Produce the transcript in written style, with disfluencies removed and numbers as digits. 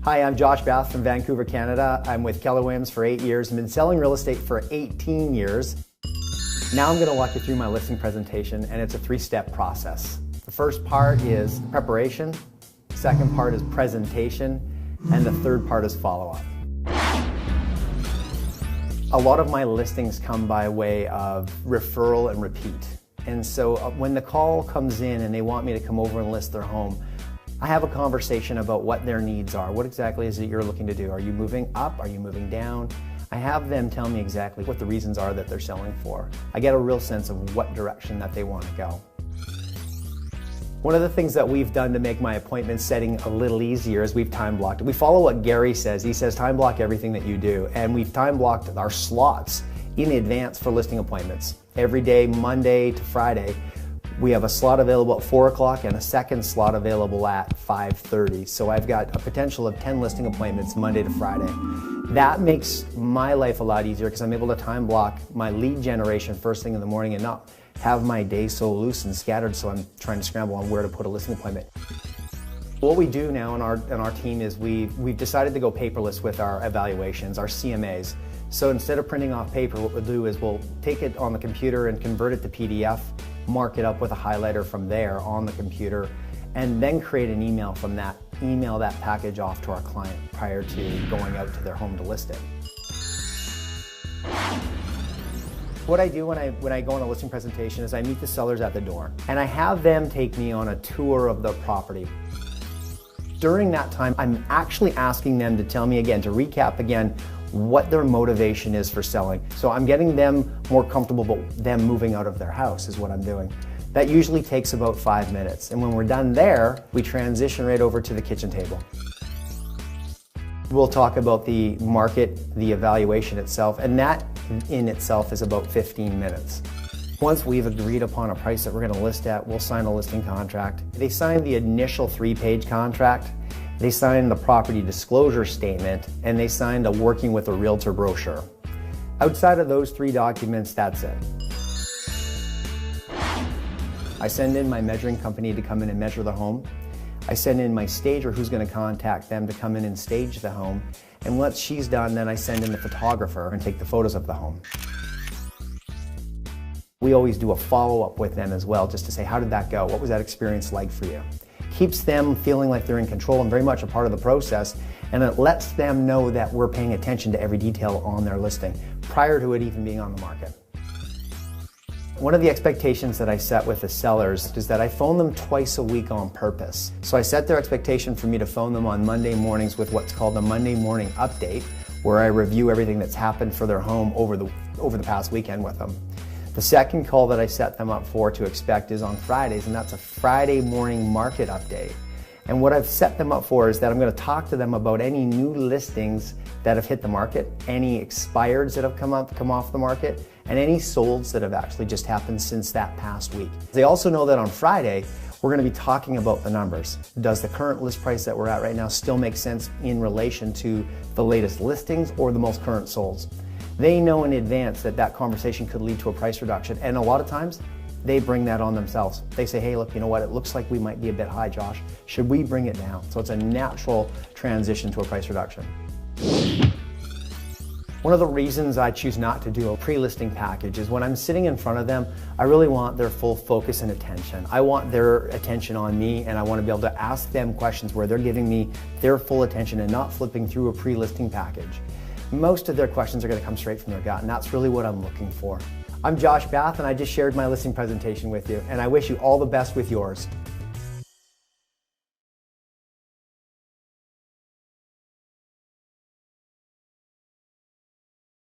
Hi, I'm Josh Bath from Vancouver, Canada. I'm with Keller Williams for 8 years and been selling real estate for 18 years. Now I'm going to walk you through my listing presentation, and it's a 3-step process. The first part is preparation, the second part is presentation, and the third part is follow-up. A lot of my listings come by way of referral and repeat. And so when the call comes in and they want me to come over and list their home, I have a conversation about what their needs are. What exactly is it you're looking to do? Are you moving up? Are you moving down? I have them tell me exactly what the reasons are that they're selling for. I get a real sense of what direction that they want to go. One of the things that we've done to make my appointment setting a little easier is we've time blocked it. We follow what Gary says. He says time block everything that you do, and we've time blocked our slots in advance for listing appointments. Every day, Monday to Friday, we have a slot available at 4 o'clock and a second slot available at 5:30. So I've got a potential of 10 listing appointments Monday to Friday. That makes my life a lot easier because I'm able to time block my lead generation first thing in the morning and not have my day so loose and scattered, so I'm trying to scramble on where to put a listing appointment. What we do now in our team is we've decided to go paperless with our evaluations, our CMAs. So instead of printing off paper, what we'll do is we'll take it on the computer and convert it to PDF, mark it up with a highlighter from there on the computer, and then create an email from that, email that package off to our client prior to going out to their home to list it. What I do when I go on a listing presentation is I meet the sellers at the door, and I have them take me on a tour of the property. During that time, I'm actually asking them to tell me again, to recap again, what their motivation is for selling. So I'm getting them more comfortable about them moving out of their house is what I'm doing. That usually takes about 5 minutes. And when we're done there, we transition right over to the kitchen table. We'll talk about the market, the evaluation itself, and that in itself is about 15 minutes. Once we've agreed upon a price that we're going to list at, we'll sign a listing contract. They sign the initial 3-page contract. They signed the property disclosure statement, and they signed a working with a realtor brochure. Outside of those 3 documents, that's it. I send in my measuring company to come in and measure the home. I send in my stager who's going to contact them to come in and stage the home. And once she's done, then I send in the photographer and take the photos of the home. We always do a follow-up with them as well, just to say, how did that go? What was that experience like for you? Keeps them feeling like they're in control and very much a part of the process, and it lets them know that we're paying attention to every detail on their listing prior to it even being on the market. One of the expectations that I set with the sellers is that I phone them twice a week on purpose. So I set their expectation for me to phone them on Monday mornings with what's called a Monday morning update, where I review everything that's happened for their home over the past weekend with them. The second call that I set them up for to expect is on Fridays, and that's a Friday morning market update. And what I've set them up for is that I'm going to talk to them about any new listings that have hit the market, any expireds that have come off the market, and any solds that have actually just happened since that past week. They also know that on Friday, we're going to be talking about the numbers. Does the current list price that we're at right now still make sense in relation to the latest listings or the most current solds? They know in advance that that conversation could lead to a price reduction, and a lot of times they bring that on themselves. They say, hey, look, you know what, it looks like we might be a bit high, Josh. Should we bring it down? So it's a natural transition to a price reduction. One of the reasons I choose not to do a pre-listing package is when I'm sitting in front of them, I really want their full focus and attention. I want their attention on me, and I want to be able to ask them questions where they're giving me their full attention and not flipping through a pre-listing package. Most of their questions are going to come straight from their gut, and that's really what I'm looking for. I'm Josh Bath, and I just shared my listing presentation with you, and I wish you all the best with yours.